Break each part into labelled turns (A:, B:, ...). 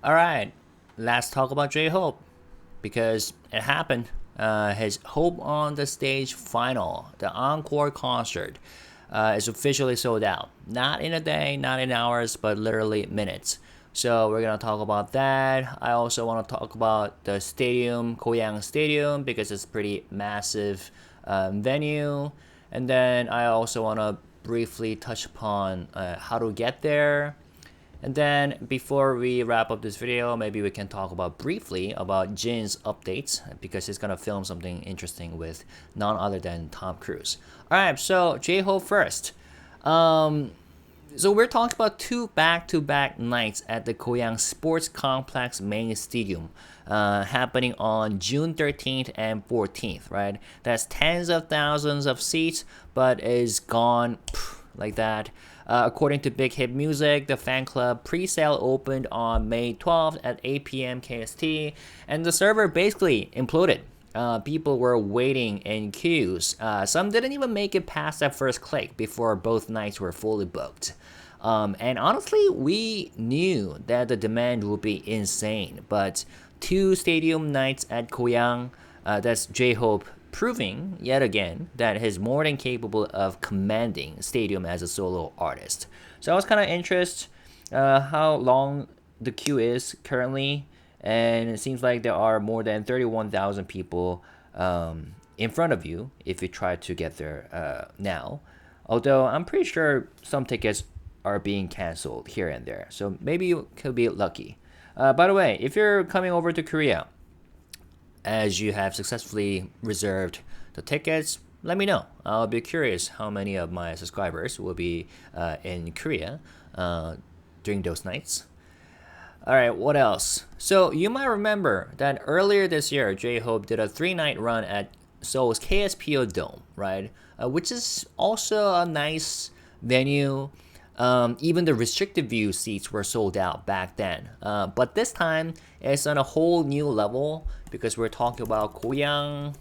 A: All right, let's talk about JHope because it happened. His Hope on the Stage final, the Encore concert, is officially sold out. Not in a day, not in hours, but literally minutes. So we're gonna talk about that. I also want to talk about the stadium, Goyang Stadium, because it's pretty massive venue. And then I also want to briefly touch upon how to get there. And then before we wrap up this video, maybe we can talk about briefly about Jin's updates because he's gonna film something interesting with none other than Tom Cruise. All right, so JHope first. So we're talking about two back-to-back nights at the Goyang Sports Complex main stadium, happening on June 13th and 14th, right? That's tens of thousands of seats, but is gone like that. According to Big Hit Music, the fan club pre-sale opened on May 12th at 8 p.m. KST, and the server basically imploded. People were waiting in queues. Some didn't even make it past that first click before both nights were fully booked. And honestly, we knew that the demand would be insane, but two stadium nights at Goyang, that's JHope proving yet again that he's more than capable of commanding stadium as a solo artist. So I was kind of interested how long the queue is currently, and it seems like there are more than 31,000 people in front of you if you try to get there now. Although I'm pretty sure some tickets are being canceled here and there, so maybe you could be lucky. By the way, if you're coming over to Korea, as you have successfully reserved the tickets, let me know. I'll be curious how many of my subscribers will be in Korea during those nights. All right, what else? So you might remember that earlier this year, JHope did a 3-night run at Seoul's KSPO Dome, right? Which is also a nice venue. Even the restricted view seats were sold out back then. But this time, it's on a whole new level because we're talking about Goyang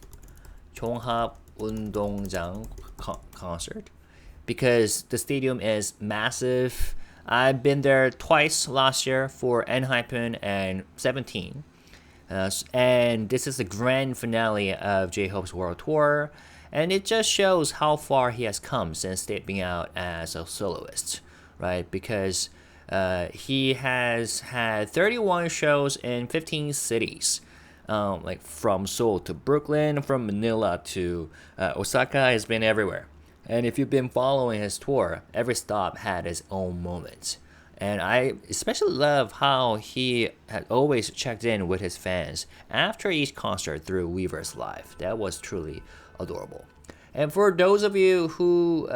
A: 종합 운동장 concert. Because the stadium is massive. I've been there twice last year for ENHYPEN and 17. And this is the grand finale of JHope's world tour. And it just shows how far he has come since stepping out as a soloist, right? Because he has had 31 shows in 15 cities, like from Seoul to Brooklyn, from Manila to Osaka. He's been everywhere. And if you've been following his tour, every stop had its own moment. And I especially love how he had always checked in with his fans after each concert through Weverse Live. That was truly adorable. And for those of you who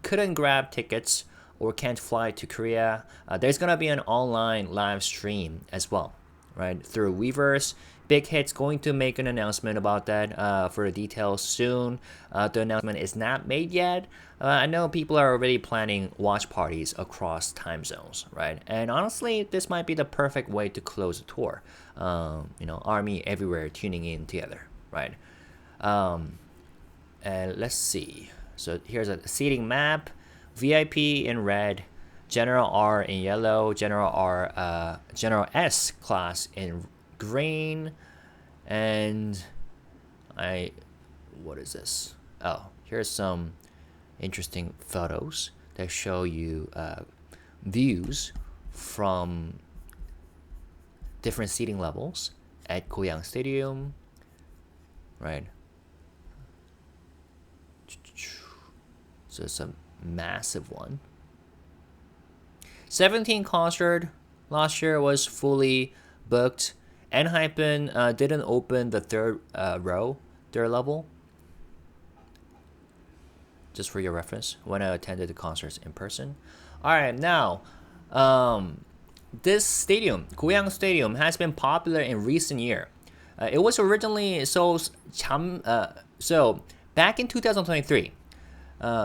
A: couldn't grab tickets or can't fly to Korea, there's gonna be an online live stream as well, right? Through Weverse. Big Hit's going to make an announcement about that for the details soon. The announcement is not made yet. I know people are already planning watch parties across time zones, right? And honestly, this might be the perfect way to close a tour. Army everywhere tuning in together, right? And let's see. So here's a seating map. VIP in red, General R in yellow, General S class in green, and what is this? Oh, here's some interesting photos that show you views from different seating levels at Goyang Stadium, right? So it's a massive one. 17 concert last year was fully booked. ENHYPEN didn't open the third level. Just for your reference, when I attended the concerts in person. All right, now, this stadium, Goyang Stadium, has been popular in recent year. It was originally Seoul's so back in 2023.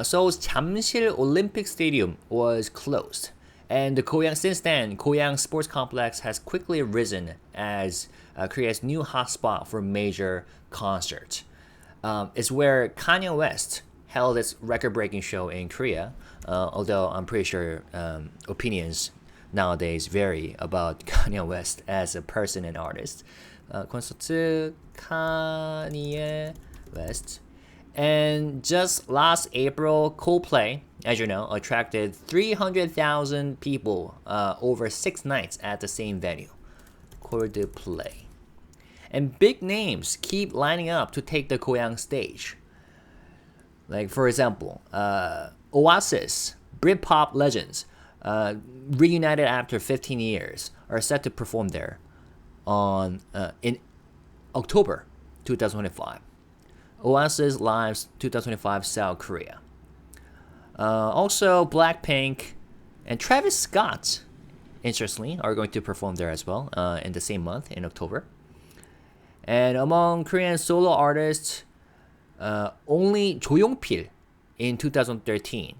A: Seoul's 잠실 Olympic Stadium was closed, and since then, Goyang Sports Complex has quickly risen as Korea's new hotspot for major concerts. It's where Kanye West held its record-breaking show in Korea, although I'm pretty sure opinions nowadays vary about Kanye West as a person and artist. 콘서트 Kanye West. And just last April, Coldplay, as you know, attracted 300,000 people over 6 nights at the same venue. Coldplay. And big names keep lining up to take the Goyang stage. Like, for example, Oasis, Britpop legends, reunited after 15 years, are set to perform there in October 2025. Oasis Live's 2025 South Korea. Also, Blackpink and Travis Scott, interestingly, are going to perform there as well in the same month, in October. And among Korean solo artists, only 조용필 in 2013.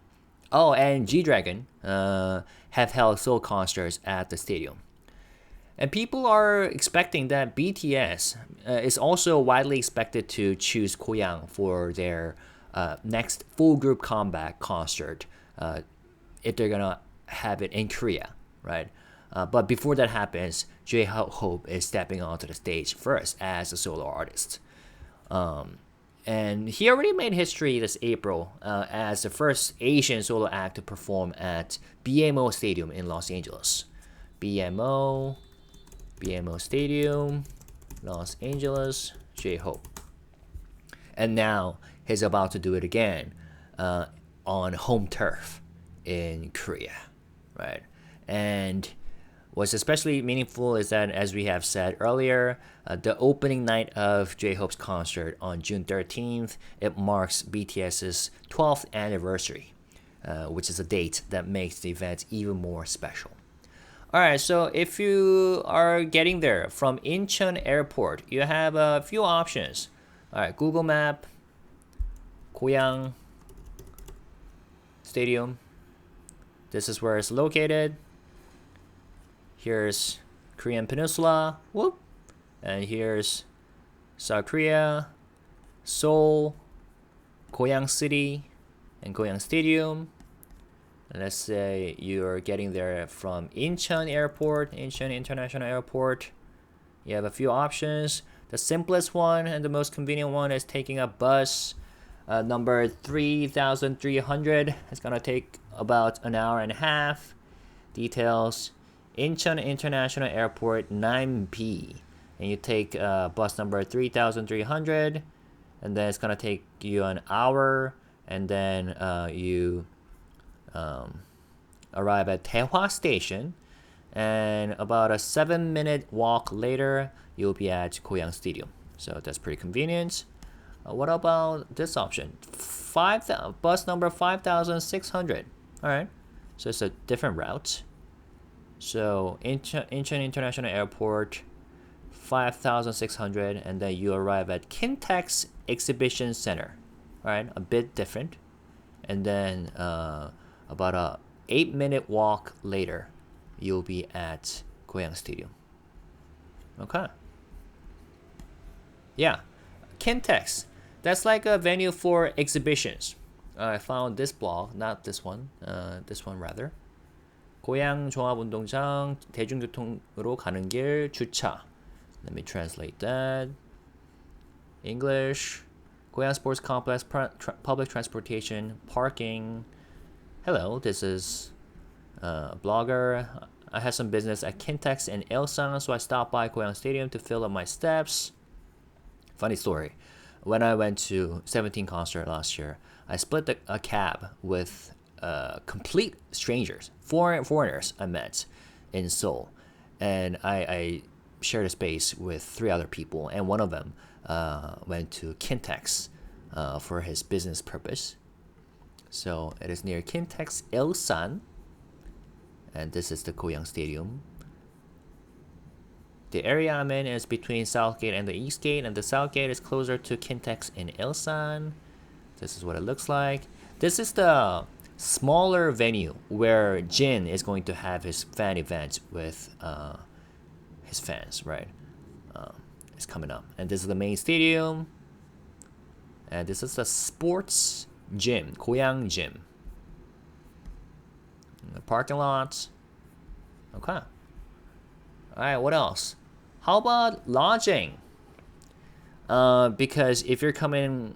A: Oh, and G-Dragon have held solo concerts at the stadium. And people are expecting that BTS is also widely expected to choose Goyang for their next full group comeback concert if they're gonna have it in Korea, right? But before that happens, JHope is stepping onto the stage first as a solo artist. And he already made history this April as the first Asian solo act to perform at BMO Stadium in Los Angeles. BMO Stadium, Los Angeles, JHope. And now he's about to do it again on home turf in Korea, right? And what's especially meaningful is that, as we have said earlier, the opening night of JHope's concert on June 13th, it marks BTS's 12th anniversary, which is a date that makes the event even more special. Alright, so if you are getting there from Incheon Airport, you have a few options. Alright, Google Map, Goyang Stadium. This is where it's located. Here's Korean Peninsula, whoop, and here's South Korea, Seoul, Goyang City, and Goyang Stadium. And let's say you're getting there from Incheon Airport, Incheon International Airport. You have a few options. The simplest one and the most convenient one is taking a bus, number 3300. It's gonna take about an hour and a half. Details: Incheon International Airport 9B, and you take bus number 3300, and then it's gonna take you an hour, and then you arrive at Daehwa Station, and about a 7-minute walk later you'll be at Goyang Stadium. So that's pretty convenient. What about this option? Bus number 5600. All right, so it's a different route. So Incheon International Airport 5600, and then you arrive at Kintex Exhibition Center. All right, a bit different. And then about a 8-minute walk later you'll be at Goyang Stadium. Okay, yeah, Kintex, that's like a venue for exhibitions. I found this blog, not this one, this one rather. 고양 종합운동장 대중교통으로 가는 길 주차. Let me translate that. English. Goyang Sports Complex public transportation parking. Hello, this is a blogger. I had some business at Kintex in Ilsan, so I stopped by Goyang Stadium to fill up my steps. Funny story. When I went to 17 concert last year, I split a cab with complete strangers, foreigners I met in Seoul, and I shared a space with 3 other people, and one of them went to Kintex for his business purpose. So it is near Kintex Ilsan, and this is the Goyang Stadium. The area I'm in is between Southgate and the Eastgate, and the Southgate is closer to Kintex in Ilsan. This is what it looks like. This is the smaller venue where Jin is going to have his fan event with his fans, right? It's coming up. And this is the main stadium. And this is the sports gym, Goyang Gym. The parking lot. Okay. All right. What else? How about lodging? Because if you're coming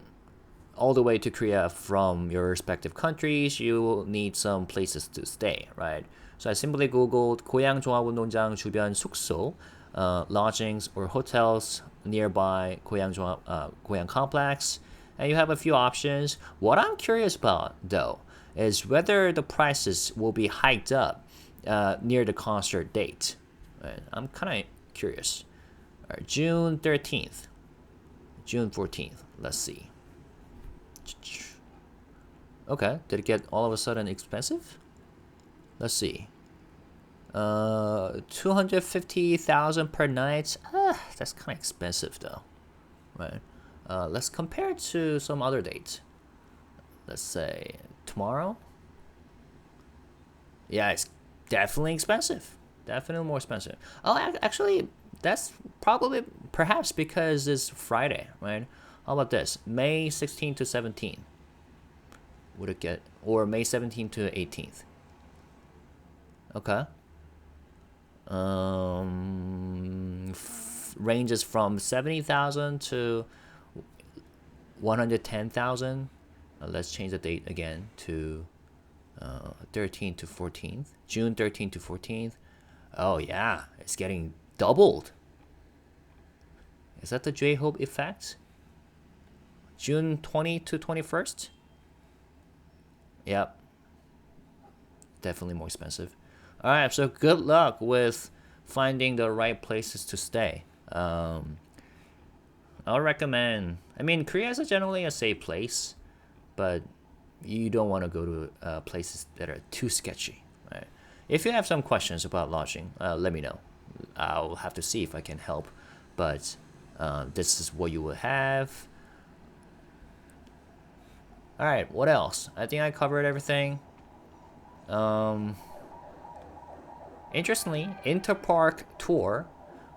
A: all the way to Korea from your respective countries, you will need some places to stay, right? So I simply googled 고양 종합운동장 주변 숙소, lodgings or hotels nearby Goyang Complex, and you have a few options. What I'm curious about, though, is whether the prices will be hiked up near the concert date. Right? I'm kind of curious. All right, June 13th, June 14th. Let's see. Okay, did it get all of a sudden expensive? Let's see. 250,000 per night. That's kind of expensive though, right? Let's compare it to some other dates. Let's say tomorrow. Yeah, it's definitely expensive. Definitely more expensive. Oh, actually, that's probably perhaps because it's Friday, right? How about this? May 16 to 17. Would it get, or May 17 to 18th? Okay. Ranges from 70,000 to 110,000. Let's change the date again to 13th to 14th. June 13th to 14th. Oh yeah, it's getting doubled. Is that the JHope effect? June 20 to 21st? Yep. Definitely more expensive. Alright, so good luck with finding the right places to stay. I'll recommend, I mean, Korea is generally a safe place, but you don't want to go to places that are too sketchy. Right? If you have some questions about lodging, let me know. I'll have to see if I can help, but this is what you will have. Alright, what else? I think I covered everything. Interestingly, Interpark Tour,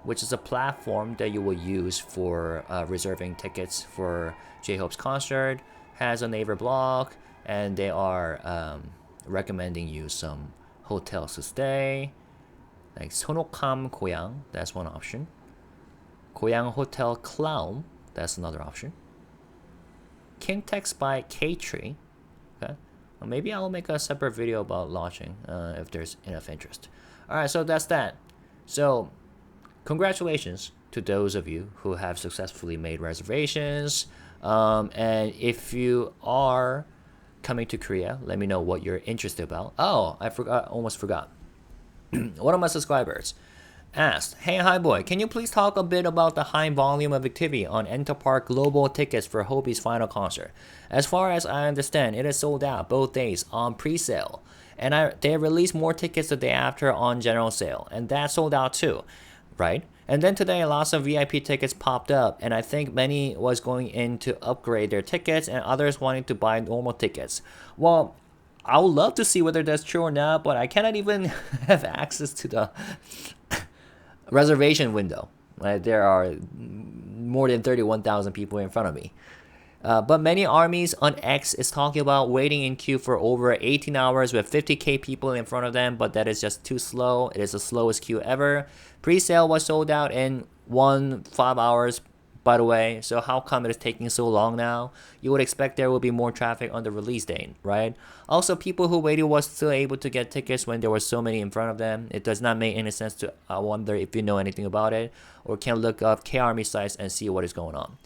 A: which is a platform that you will use for reserving tickets for JHope's concert, has a Naver blog, and they are recommending you some hotels to stay. Like Sonokam Goyang, that's one option. Goyang Hotel Clown, that's another option. Kintex by K-Tree. Okay. Well, maybe I'll make a separate video about lodging if there's enough interest. Alright, so that's that. So, congratulations to those of you who have successfully made reservations. And if you are coming to Korea, let me know what you're interested about. Oh, I almost forgot. One of my subscribers asked, "Hey HYBE BOY, can you please talk a bit about the high volume of activity on Interpark Global tickets for HYBE's final concert? As far as I understand, it is sold out both days on pre-sale, and they released more tickets the day after on general sale, and that sold out too, right? And then today, lots of VIP tickets popped up, and I think many was going in to upgrade their tickets, and others wanting to buy normal tickets. Well, I would love to see whether that's true or not, but I cannot even have access to the reservation window. Right? There are more than 31,000 people in front of me. But many armies on X is talking about waiting in queue for over 18 hours with 50k people in front of them, but that is just too slow. It is the slowest queue ever. Pre-sale was sold out in 5 hours, by the way, so how come it is taking so long now? You would expect there will be more traffic on the release date, right? Also, people who waited was still able to get tickets when there were so many in front of them. It does not make any sense to wonder if you know anything about it or can look up K-Army sites and see what is going on.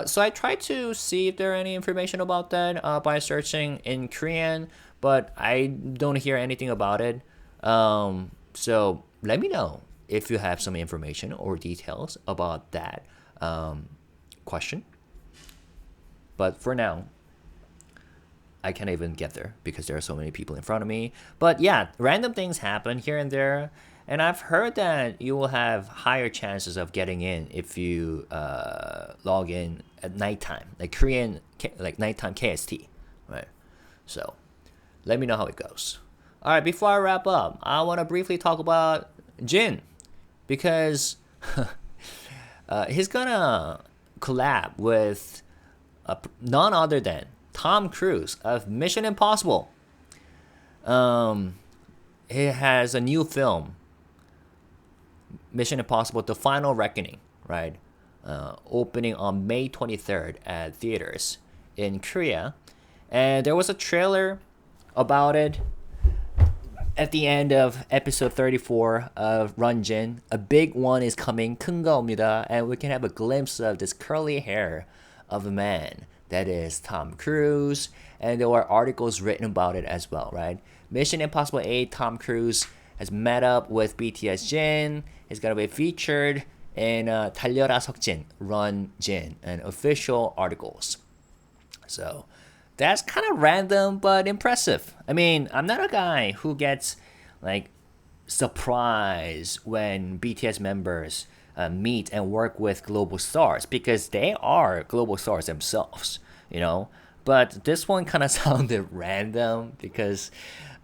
A: So I tried to see if there are any information about that by searching in Korean, but I don't hear anything about it. So let me know if you have some information or details about that question. But for now, I can't even get there because there are so many people in front of me. But yeah, random things happen here and there. And I've heard that you will have higher chances of getting in if you log in at nighttime, like Korean, like nighttime KST, right? So let me know how it goes. All right, before I wrap up, I want to briefly talk about Jin because he's gonna collab with none other than Tom Cruise of Mission Impossible. it has a new film, Mission Impossible: The Final Reckoning, right? Opening on May 23rd at theaters in Korea. And there was a trailer about it at the end of episode 34 of Run Jin. A big one is coming, 큰 거입니다. And we can have a glimpse of this curly hair of a man. That is Tom Cruise. And there were articles written about it as well, right? Mission Impossible 8, Tom Cruise has met up with BTS Jin. He's going to be featured in 달려라 석진, Run Jin, and official articles. So that's kind of random but impressive. I mean, I'm not a guy who gets like surprised when BTS members meet and work with global stars, because they are global stars themselves, you know. But this one kind of sounded random because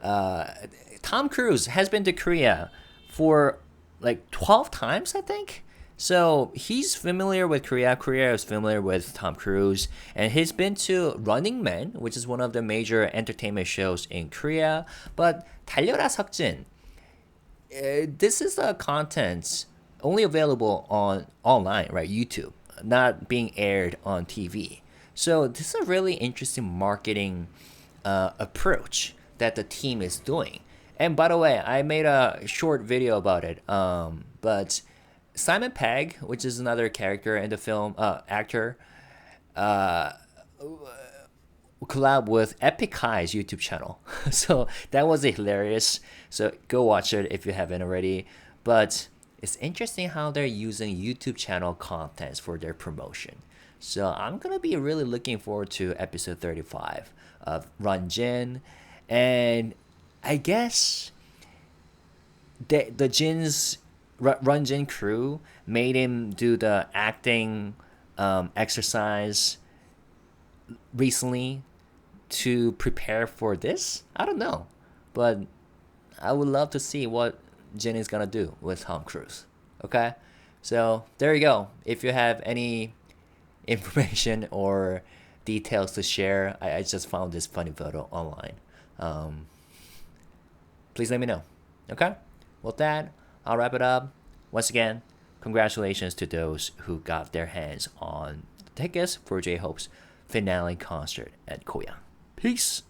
A: Tom Cruise has been to Korea for like 12 times, I think. So he's familiar with Korea. Korea is familiar with Tom Cruise. And he's been to Running Man, which is one of the major entertainment shows in Korea. But 달려라 석진, this is the content only available on online, right? YouTube, not being aired on TV. So this is a really interesting marketing approach that the team is doing. And by the way, I made a short video about it. But Simon Pegg, which is another character in the film, actor, collab with Epic High's YouTube channel. So that was hilarious. So go watch it if you haven't already. But it's interesting how they're using YouTube channel contents for their promotion. So I'm going to be really looking forward to episode 35 of Run Jin. And I guess the Jin's Run Jin crew made him do the acting exercise recently to prepare for this. I don't know, but I would love to see what Jin is gonna do with Tom Cruise. Okay, so there you go. If you have any information or details to share, I just found this funny photo online. Please let me know. Okay, with that, I'll wrap it up. Once again, congratulations to those who got their hands on tickets for JHope's finale concert at Goyang. Peace.